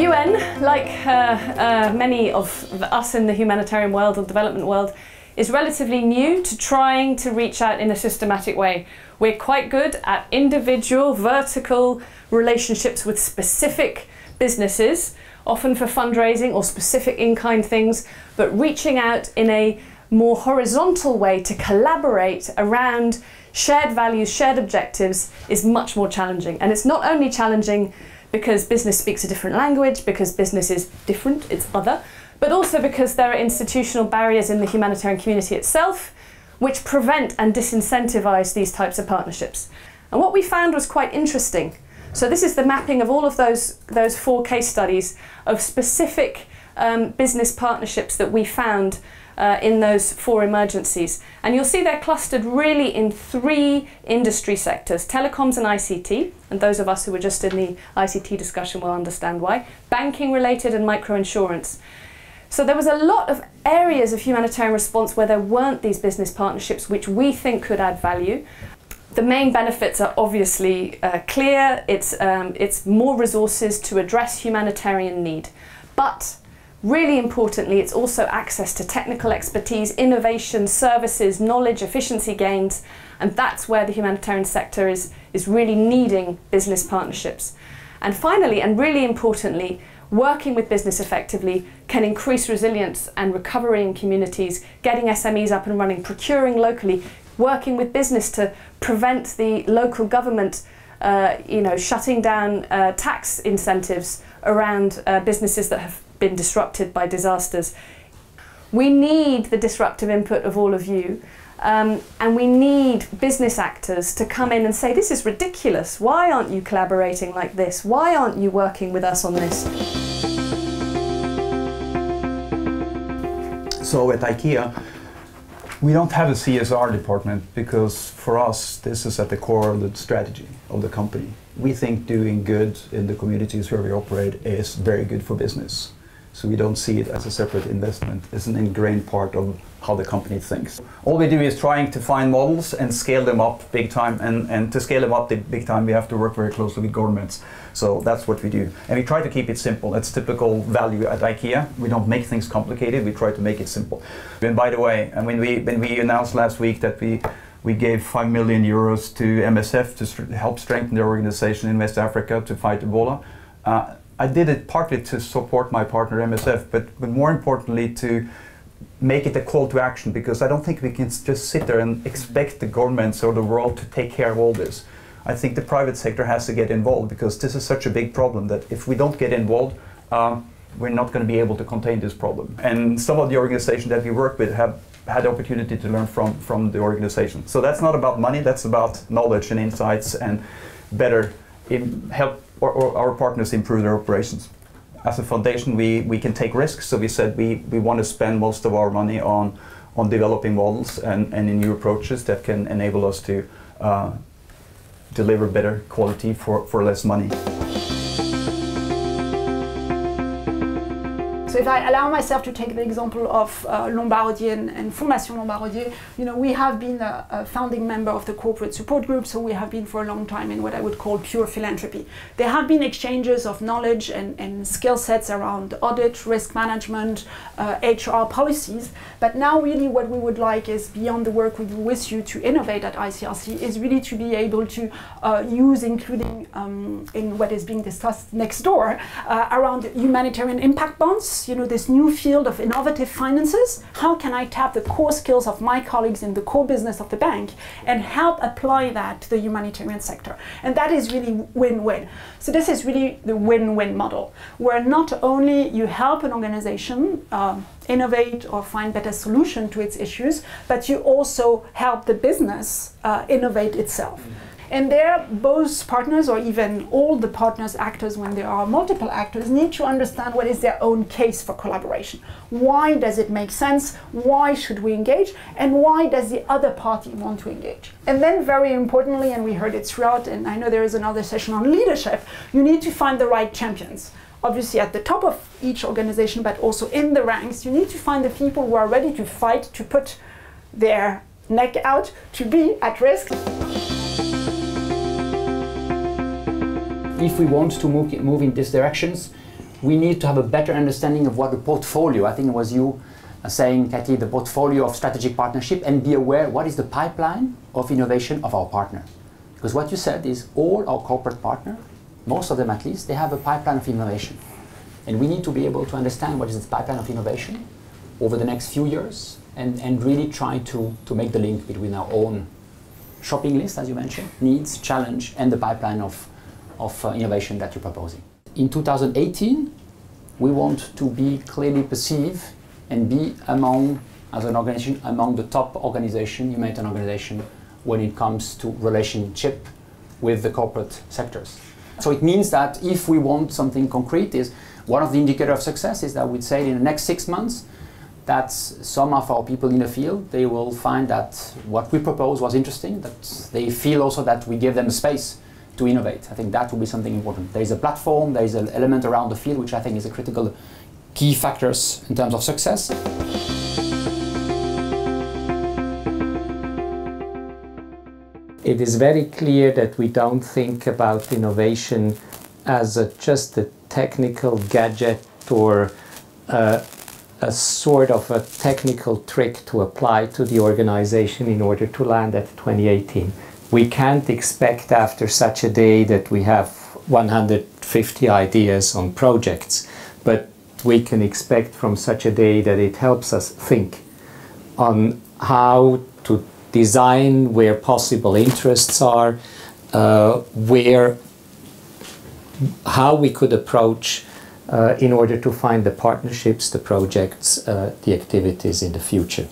The UN, like many of us in the humanitarian world or development world, is relatively new to trying to reach out in a systematic way. We're quite good at individual, vertical relationships with specific businesses, often for fundraising or specific in-kind things, but reaching out in a more horizontal way to collaborate around shared values, shared objectives is much more challenging. And it's not only challenging because business speaks a different language, because business is different, it's other, but also because there are institutional barriers in the humanitarian community itself which prevent and disincentivize these types of partnerships. And what we found was quite interesting. So this is the mapping of all of those 4 case studies of specific business partnerships that we found in those 4 emergencies. And you'll see they're clustered really in 3 industry sectors: telecoms and ICT, and those of us who were just in the ICT discussion will understand why, banking related and microinsurance. So there was a lot of areas of humanitarian response where there weren't these business partnerships which we think could add value. The main benefits are obviously clear. It's more resources to address humanitarian need. But really importantly, it's also access to technical expertise, innovation, services, knowledge, efficiency gains, and that's where the humanitarian sector is really needing business partnerships. And finally, and really importantly, working with business effectively can increase resilience and recovery in communities, getting SMEs up and running, procuring locally, working with business to prevent the local government shutting down tax incentives around businesses that have been disrupted by disasters. We need the disruptive input of all of you, and we need business actors to come in and say, this is ridiculous, why aren't you collaborating like this, why aren't you working with us on this? So at IKEA, we don't have a CSR department because for us this is at the core of the strategy of the company. We think doing good in the communities where we operate is very good for business. So we don't see it as a separate investment. It's an ingrained part of how the company thinks. All we do is trying to find models and scale them up big time. And to scale them up big time, we have to work very closely with governments. So that's what we do. And we try to keep it simple. That's typical value at IKEA. We don't make things complicated. We try to make it simple. And by the way, and when we announced last week that we gave 5 million euros to MSF to help strengthen their organization in West Africa to fight Ebola, I did it partly to support my partner MSF, but more importantly to make it a call to action, because I don't think we can just sit there and expect the governments or the world to take care of all this. I think the private sector has to get involved, because this is such a big problem that if we don't get involved, we're not going to be able to contain this problem. And some of the organizations that we work with have had the opportunity to learn from the organization. So that's not about money, that's about knowledge and insights and better help our partners improve their operations. As a foundation, we can take risks, so we said we want to spend most of our money on developing models and in new approaches that can enable us to deliver better quality for less money. So if I allow myself to take the example of Lombardier and Fondation Lombardier, we have been a founding member of the corporate support group, so we have been for a long time in what I would call pure philanthropy. There have been exchanges of knowledge and skill sets around audit, risk management, HR policies, but now really what we would like is, beyond the work we do with you to innovate at ICRC, is really to be able to use, including in what is being discussed next door, around humanitarian impact bonds, this new field of innovative finances. How can I tap the core skills of my colleagues in the core business of the bank and help apply that to the humanitarian sector? And that is really win-win. So this is really the win-win model, where not only you help an organization innovate or find better solution to its issues, but you also help the business innovate itself. And there, both partners, or even all the partners, actors, when there are multiple actors, need to understand what is their own case for collaboration. Why does it make sense? Why should we engage? And why does the other party want to engage? And then, very importantly, and we heard it throughout, and I know there is another session on leadership, you need to find the right champions. Obviously at the top of each organization, but also in the ranks, you need to find the people who are ready to fight, to put their neck out, to be at risk. If we want to move in these directions, we need to have a better understanding of what the portfolio, I think it was you saying, Cathy, the portfolio of strategic partnership, and be aware what is the pipeline of innovation of our partner. Because what you said is all our corporate partners, most of them at least, they have a pipeline of innovation. And we need to be able to understand what is this pipeline of innovation over the next few years and really try to make the link between our own shopping list, as you mentioned, needs, challenge, and the pipeline of innovation that you're proposing. In 2018, we want to be clearly perceived and be among, as an organization, among the top humanitarian organization when it comes to relationship with the corporate sectors. So it means that if we want something concrete, is one of the indicators of success is that we'd say in the next 6 months that some of our people in the field, they will find that what we propose was interesting, that they feel also that we give them a space to innovate. I think that will be something important. There is a platform, there is an element around the field which I think is a critical key factors in terms of success. It is very clear that we don't think about innovation as just a technical gadget or a sort of a technical trick to apply to the organization in order to land at 2018. We can't expect after such a day that we have 150 ideas on projects, but we can expect from such a day that it helps us think on how to design where possible interests are, how we could approach in order to find the partnerships, the projects, the activities in the future.